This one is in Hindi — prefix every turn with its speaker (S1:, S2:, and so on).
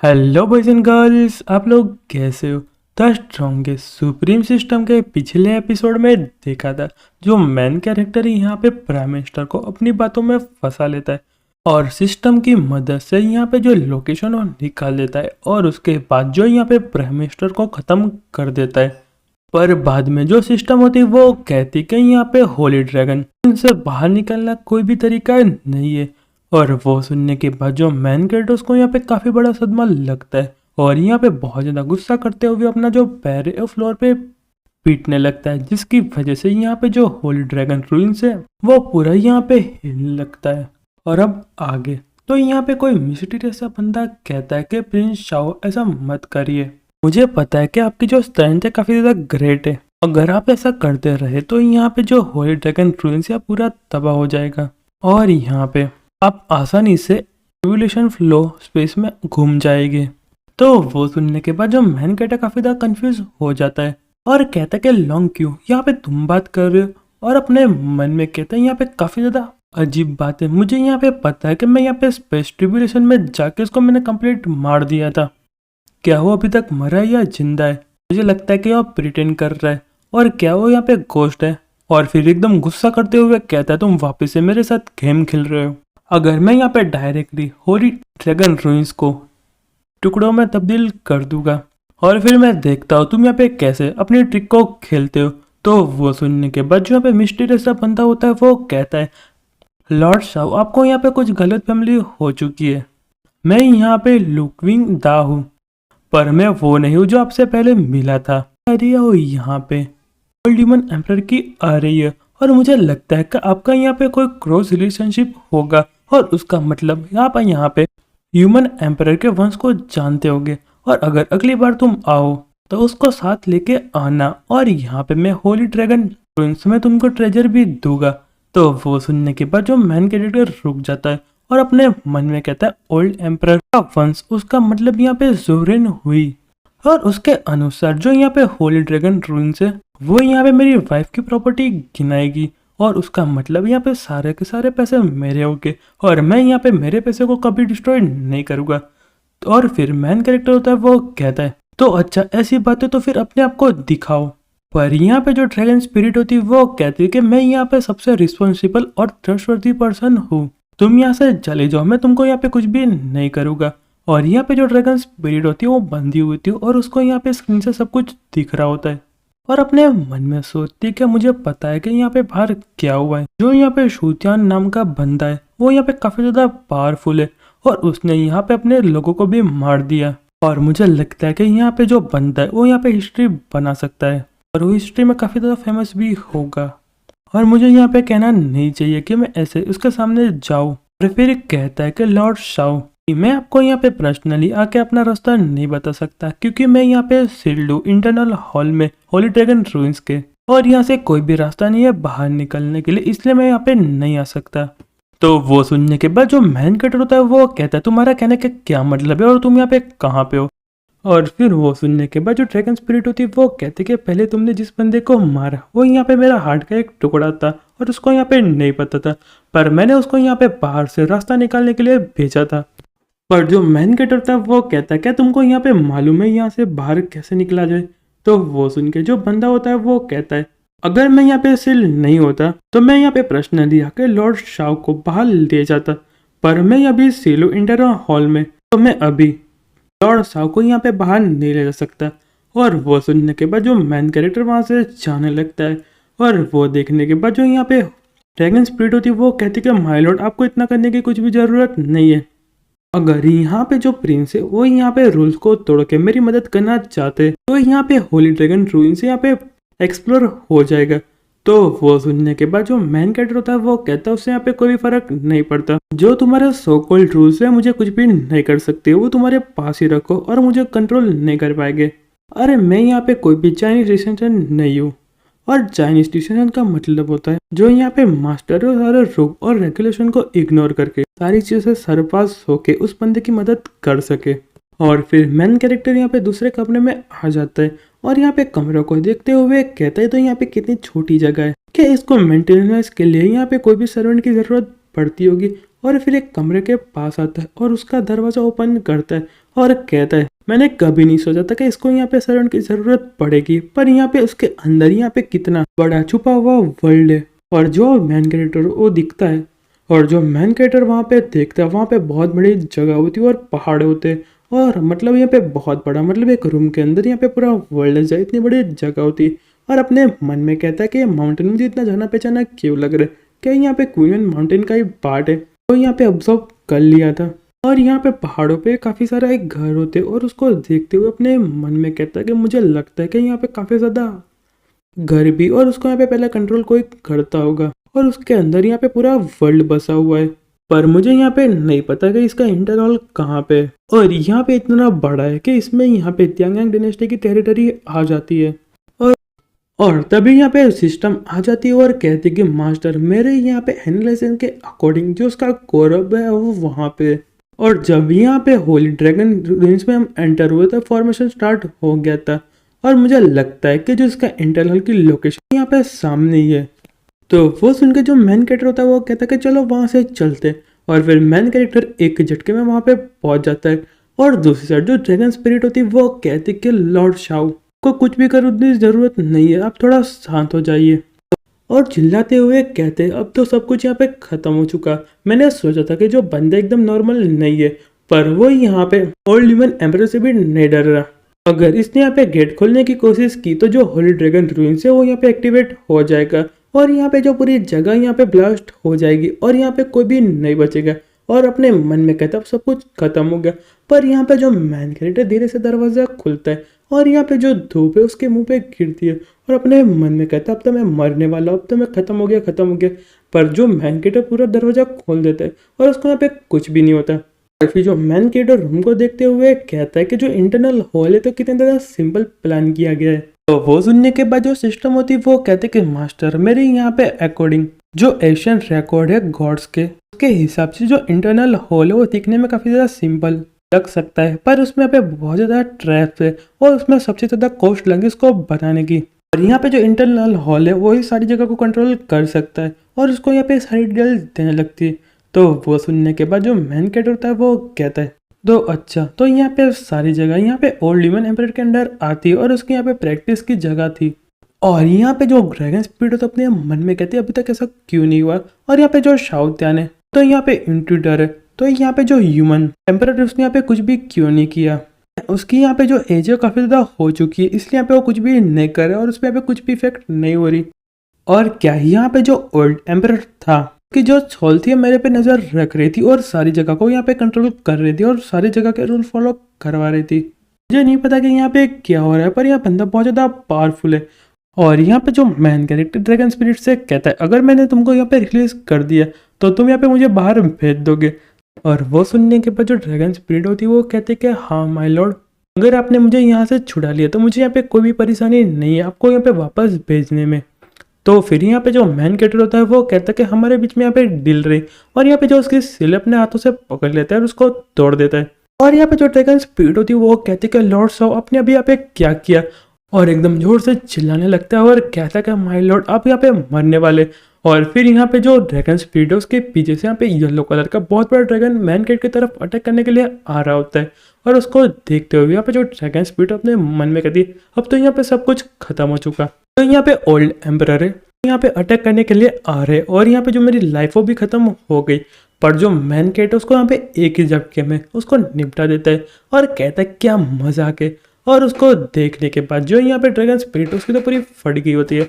S1: हेलो बॉयज एंड गर्ल्स, आप लोग कैसे हो। द स्ट्रॉन्गेस्ट सुप्रीम सिस्टम के पिछले एपिसोड में देखा था जो मेन कैरेक्टर यहाँ पे प्राइम मिनिस्टर को अपनी बातों में फंसा लेता है और सिस्टम की मदद से यहाँ पे जो लोकेशन वो निकाल देता है और उसके बाद जो यहाँ पे प्राइम मिनिस्टर को ख़त्म कर देता है। पर बाद में जो सिस्टम होती है वो कहती कि यहाँ पे होली ड्रैगन इनसे बाहर निकलना कोई भी तरीका नहीं है। और वो सुनने के बाद जो मैन कैरेक्टर उसको यहाँ पे काफ़ी बड़ा सदमा लगता है और यहाँ पे बहुत ज़्यादा गुस्सा करते हुए अपना जो पैर है फ्लोर पे पीटने लगता है, जिसकी वजह से यहाँ पे जो होली ड्रैगन रूइंस है वो पूरा यहाँ पे हिलने लगता है। और अब आगे तो यहाँ पे कोई मिस्टीरियस सा बंदा कहता है कि प्रिंस शाओ ऐसा मत करिए, मुझे पता है कि आपकी जो स्ट्रेंथ है काफ़ी ज़्यादा ग्रेट है, अगर आप ऐसा करते रहे तो यहाँ पे जो होली ड्रैगन रूइंस है पूरा तबाह हो जाएगा और यहाँ पे आप आसानी से रिवोल्यूशन फ्लो स्पेस में घूम जाएंगे। तो वो सुनने के बाद जो मैन कैरेक्टर काफ़ी ज़्यादा कंफ्यूज हो जाता है और कहता है कि लॉन्ग क्यों यहाँ पे तुम बात कर रहे हो, और अपने मन में कहता है यहाँ पे काफ़ी ज़्यादा अजीब बात है, मुझे यहाँ पे पता है कि मैं यहाँ पे स्पेस ट्रिब्यूलेशन में जाके उसको मैंने कंप्लीट मार दिया था, क्या वो अभी तक मरा है या जिंदा है। मुझे लगता है कि वो प्रिटेंड कर रहा है और क्या वो यहाँ पे गोस्ट है। और फिर एकदम गुस्सा करते हुए कहता है तुम वापस से मेरे साथ गेम खेल रहे हो, अगर मैं यहाँ पे डायरेक्टली होली ड्रैगन रूइंस को टुकड़ों में तब्दील कर दूंगा और फिर मैं देखता हूँ तुम यहाँ पे कैसे अपनी ट्रिक को खेलते हो। तो वो सुनने के बाद जो यहाँ पे मिस्टीरियस सा बंदा होता है वो कहता है लॉर्ड शाओ आपको यहाँ पे कुछ गलत फैमिली हो चुकी है, मैं यहाँ पे लुकविंग दा हूँ पर मैं वो नहीं हूँ जो आपसे पहले मिला था। अरे हो यहाँ पे ओल्ड ह्यूमन एम्परर की आ रही है और मुझे लगता है कि आपका यहाँ पे कोई क्रॉस रिलेशनशिप होगा और उसका मतलब आप यहाँ पे ह्यूमन एम्परर के वंश को जानते होगे और अगर अगली बार तुम आओ तो उसको साथ लेके आना और यहाँ पे मैं होली ड्रैगन रूइंस में तुमको ट्रेजर भी दूंगा। तो वो सुनने के बाद जो मैन कैरेक्टर रुक जाता है और अपने मन में कहता है ओल्ड एम्परर का वंश, उसका मतलब यहाँ पे जोरेन हुई और उसके अनुसार जो यहाँ पे होली ड्रैगन रूइंस है वो यहाँ पे मेरी वाइफ की प्रॉपर्टी गिनाएगी और उसका मतलब यहाँ पे सारे के सारे पैसे मेरे होंगे और मैं यहाँ पे मेरे पैसे को कभी डिस्ट्रॉय नहीं करूँगा। और फिर मैन कैरेक्टर होता है वो कहता है तो अच्छा ऐसी बात है तो फिर अपने आप को दिखाओ। पर यहाँ पे जो ड्रैगन स्पिरिट होती है वो कहती है कि मैं यहाँ पे सबसे रिस्पॉन्सिबल और ट्रस्टवर्दी पर्सन हूँ, तुम यहाँ से चले जाओ, मैं तुमको यहाँ पे कुछ भी नहीं करूँगा। और यहाँ पे जो ड्रैगन स्पिरिट होती है वो बंधी हुई थी और उसको यहाँ पे स्क्रीन से सब कुछ दिख रहा होता है और अपने मन में सोचती है कि मुझे पता है कि यहाँ पे बाहर क्या हुआ है। जो यहाँ पे शूतियान नाम का बंदा है वो यहाँ पे काफी ज्यादा पावरफुल है और उसने यहाँ पे अपने लोगों को भी मार दिया और मुझे लगता है कि यहाँ पे जो बंदा है वो यहाँ पे हिस्ट्री बना सकता है और वो हिस्ट्री में काफी ज्यादा फेमस भी होगा। और मुझे यहाँ पे कहना नहीं चाहिए कि मैं ऐसे उसके सामने जाऊँ। और फिर कहता है कि लॉर्ड शाओ मैं आपको यहाँ पे पर्सनली आके अपना रास्ता नहीं बता सकता क्योंकि मैं यहाँ पे सील्ड हूँ इंटरनल हॉल में होली ड्रैगन रूइंस के और यहाँ से कोई भी रास्ता नहीं है बाहर निकलने के लिए, इसलिए मैं यहाँ पे नहीं आ सकता। तो वो सुनने के बाद जो मैन कटर होता है वो कहता है तुम्हारा कहने का क्या मतलब है और तुम यहाँ पे कहाँ पे हो। और फिर वो सुनने के बाद जो ड्रैगन स्पिरिट होती है वो कहती है कि पहले तुमने जिस बंदे को मारा वो यहाँ पे मेरा हार्ट का एक टुकड़ा था और उसको यहाँ पे नहीं पता था, पर मैंने उसको यहाँ पे बाहर से रास्ता निकालने के लिए भेजा था। पर जो मैन कैरेक्टर था वो कहता है क्या तुमको यहाँ पे मालूम है यहाँ से बाहर कैसे निकला जाए। तो वो सुन के जो बंदा होता है वो कहता है अगर मैं यहाँ पे सील नहीं होता तो मैं यहाँ पे पर्सनली आके लॉर्ड शाओ को बाहर ले जाता, पर मैं अभी सील हूँ इंटरनल हॉल में तो मैं अभी लॉर्ड शाओ को यहाँ पे बाहर नहीं ले जा सकता। और वो सुनने के बाद जो मैन कैरेक्टर वहां से जाने लगता है और वो देखने के बाद जो यहाँ पे ड्रैगन स्पिरिट होती है वो कहती है कि माय लॉर्ड आपको इतना करने की कुछ भी जरूरत नहीं है, अगर यहाँ पे जो प्रिंस है वो यहाँ पे रूल्स को तोड़ के मेरी मदद करना चाहते तो यहाँ पे होली ड्रैगन रूइंस यहाँ पे एक्सप्लोर हो जाएगा। तो वो सुनने के बाद जो मैन कैरेक्टर होता है वो कहता है उससे यहाँ पे कोई भी फर्क नहीं पड़ता, जो तुम्हारे सो कॉल्ड रूल्स है मुझे कुछ भी नहीं कर सकते, वो तुम्हारे पास ही रखो और मुझे कंट्रोल नहीं कर पाएंगे। अरे मैं यहाँ पे कोई भी चाइनीज डिसीजन नहीं हूँ और चाइनीज डिसीजन का मतलब होता है जो यहाँ पे मास्टर और सारे रूल और रेगुलेशन को इग्नोर करके सारी चीजें सरपास होके उस बंदे की मदद कर सके। और फिर मैन कैरेक्टर यहाँ पे दूसरे कमरे में आ जाता है और यहाँ पे कमरे को देखते हुए कहता है तो यहाँ पे कितनी छोटी जगह है कि इसको मेंटेनेंस के लिए यहाँ पे कोई भी सर्वेंट की जरूरत पड़ती होगी। और फिर एक कमरे के पास आता है और उसका दरवाजा ओपन करता है और कहता है मैंने कभी नहीं सोचा था कि इसको यहाँ पे सर्वेंट की जरूरत पड़ेगी, पर यहाँ पे उसके अंदर यहाँ पे कितना बड़ा छुपा हुआ वर्ल्ड है। और जो मैन कैरेक्टर वो दिखता है, और जो मैन कैरेक्टर वहाँ पे देखता है, वहाँ पे बहुत बड़ी जगह होती है और पहाड़ होते हैं, और मतलब यहाँ पे बहुत बड़ा, मतलब एक रूम के अंदर यहाँ पे पूरा वर्ल्ड है, इतनी बड़ी जगह होती है। और अपने मन में कहता है कि ये माउंटेन मुझे इतना जाना पहचाना क्यों लग रहा है, क्या यहाँ पे क्वीन माउंटेन का ही पार्ट है। तो यहाँ पे ऑब्जर्व कर लिया था। और यहाँ पे पहाड़ों पे काफ़ी सारा एक घर होते और उसको देखते हुए अपने मन में कहता है कि मुझे लगता है कि यहाँ पे काफ़ी ज़्यादा घर भी, और उसको यहाँ पे पहले कंट्रोल कोई करता होगा, और उसके अंदर यहाँ पे पूरा वर्ल्ड बसा हुआ है। पर मुझे यहाँ पे नहीं पता कि इसका इंटरनल कहाँ पे है। और यहाँ पे इतना बड़ा है कि इसमें यहाँ पे त्यांग डायनेस्टी की टेरिटरी आ जाती है। और तभी यहाँ पे सिस्टम आ जाती है और कहती है कि मास्टर मेरे यहाँ पे एनालिसिस के अकॉर्डिंग जो उसका कोरब है वो वहाँ पे। और जब यहाँ पे होली ड्रैगन रूइंस में हम एंटर हुए तो फॉर्मेशन स्टार्ट हो गया था, और मुझे लगता है कि जो इसका इंटरनल की लोकेशन यहाँ पे सामने ही है। तो वो सुन के जो मैन कैरेक्टर होता है वो कहता है कि चलो वहाँ से चलते, और फिर मैन कैरेक्टर एक झटके में वहाँ पे पहुँच जाता है। और दूसरी साइड जो ड्रैगन स्पिरिट होती है वो कहती है कि लॉर्ड शाओ को कुछ भी करने की जरूरत नहीं है, आप थोड़ा शांत हो जाइए। और चिल्लाते हुए कहते अब तो सब कुछ यहाँ पे खत्म हो चुका, मैंने सोचा था कि जो बंदा एकदम नॉर्मल नहीं है, पर वो यहाँ पे ओल्ड ह्यूमन एम्परर से भी नहीं डर रहा। अगर इसने यहाँ पे गेट खोलने की कोशिश की तो जो होली ड्रैगन रूइंस है वो यहाँ पे एक्टिवेट हो जाएगा, और यहाँ पे जो पूरी जगह यहाँ पे ब्लास्ट हो जाएगी, और यहाँ पे कोई भी नहीं बचेगा। और अपने मन में कहता अब सब कुछ खत्म हो गया। पर यहाँ पे जो मैन कैरेक्टर धीरे से दरवाजा खुलता है, और यहाँ पे जो धूप है उसके मुंह पे गिरती है, और अपने मन में कहता अब तो मैं मरने वाला हूँ, अब तो मैं खत्म हो गया खत्म हो गया। पर जो मैन कैरेक्टर पूरा दरवाजा खोल देता है और उसको यहाँ पे कुछ भी नहीं होता। और फिर जो मैन कैरेक्टर रूम को देखते हुए कहता है कि जो इंटरनल हॉल है तो कितने ज़्यादा सिंपल प्लान किया गया है। तो वो सुनने के बाद जो सिस्टम होती है वो कहते कि मास्टर मेरे यहाँ पे अकॉर्डिंग जो एशियन रिकॉर्ड है गॉड्स के, उसके हिसाब से जो इंटरनल हॉल है वो दिखने में काफ़ी ज़्यादा सिंपल लग सकता है, पर उसमें पे बहुत ज़्यादा ट्रैप्स है, और उसमें सबसे ज़्यादा कॉस्ट लगी इसको बनाने की। और यहाँ पे जो इंटरनल हॉल है वही सारी जगह को कंट्रोल कर सकता है, और उसको यहाँ पे सारी डिटेल देने लगती है। तो वो सुनने के बाद जो मैन कैरेक्टर होता है वो कहता है तो अच्छा, तो यहाँ पे सारी जगह यहाँ पे ओल्ड ह्यूमन एम्परर के अंडर आती है, और उसके यहाँ पे प्रैक्टिस की जगह थी। और यहाँ पे जो ड्रैगन स्पिरिट होता है अपने मन में कहती है अभी तक ऐसा क्यों नहीं हुआ। और यहाँ पे जो शाओत्यान है तो यहाँ पे इंट्रूडर है, तो यहाँ पे जो ह्यूमन एम्परर उसने यहाँ पे कुछ भी क्यों नहीं किया। उसकी यहाँ पे जो एज है काफ़ी ज़्यादा हो चुकी है, इसलिए यहाँ पे वो कुछ भी नहीं कर रहा, और उस पर यहाँ पे कुछ भी इफेक्ट नहीं हो रही। और क्या यहाँ पे जो ओल्ड एम्परर था कि जो छोल थी मेरे पे नज़र रख रही थी, और सारी जगह को यहाँ पे कंट्रोल कर रही थी, और सारी जगह के रूल फॉलो करवा रही थी। मुझे नहीं पता कि यहाँ पे क्या हो रहा है, पर यहाँ बंदा बहुत ज़्यादा पावरफुल है। और यहाँ पे जो मैन कैरेक्टर ड्रैगन स्पिरिट से कहता है अगर मैंने तुमको यहाँ पे रिलीज कर दिया तो तुम यहाँ पे मुझे बाहर भेज दोगे। और वो सुनने के बाद जो ड्रैगन स्पिरिट होती है वो कहते कि हाँ माय लॉर्ड, अगर आपने मुझे यहाँ से छुड़ा लिया तो मुझे यहाँ पे कोई भी परेशानी नहीं है आपको यहाँ पे वापस भेजने में। तो फिर यहाँ पे जो मैन कैरेक्टर होता है वो कहता है कि हमारे बीच में यहाँ पे डील रही, और यहाँ पे जो उसकी सिल अपने हाथों से पकड़ लेता है और उसको तोड़ देता है। और यहाँ पे जो ड्रैगन स्पिरिट होती है वो कहती है कि लॉर्ड साहब आपने अभी यहाँ पे क्या किया, और एकदम जोर से चिल्लाने लगता है और कहता है कि माय लॉर्ड आप यहाँ पे मरने वाले। और फिर यहाँ पे जो ड्रैगन स्पिरिट है उसके पीछे से यहाँ पे येलो कलर का बहुत बड़ा ड्रैगन मैन कैरेक्टर की तरफ अटैक करने के लिए आ रहा होता है, और उसको देखते हुए यहाँ पे जो ड्रैगन स्पिरिट अपने मन में कहती है अब तो यहाँ पे सब कुछ खत्म हो चुका। तो यहाँ पे ओल्ड एम्परर है यहाँ पे अटैक करने के लिए आ रहे, और यहाँ पे जो मेरी लाइफ वो भी खत्म हो गई। पर जो मैन कैरेक्टर उसको यहाँ पे एक ही झटके में उसको निपटा देता है, और कहता है क्या मजाक है। और उसको देखने के बाद जो यहाँ पे ड्रैगन स्पिरिट उसकी तो पूरी फट गई होती है।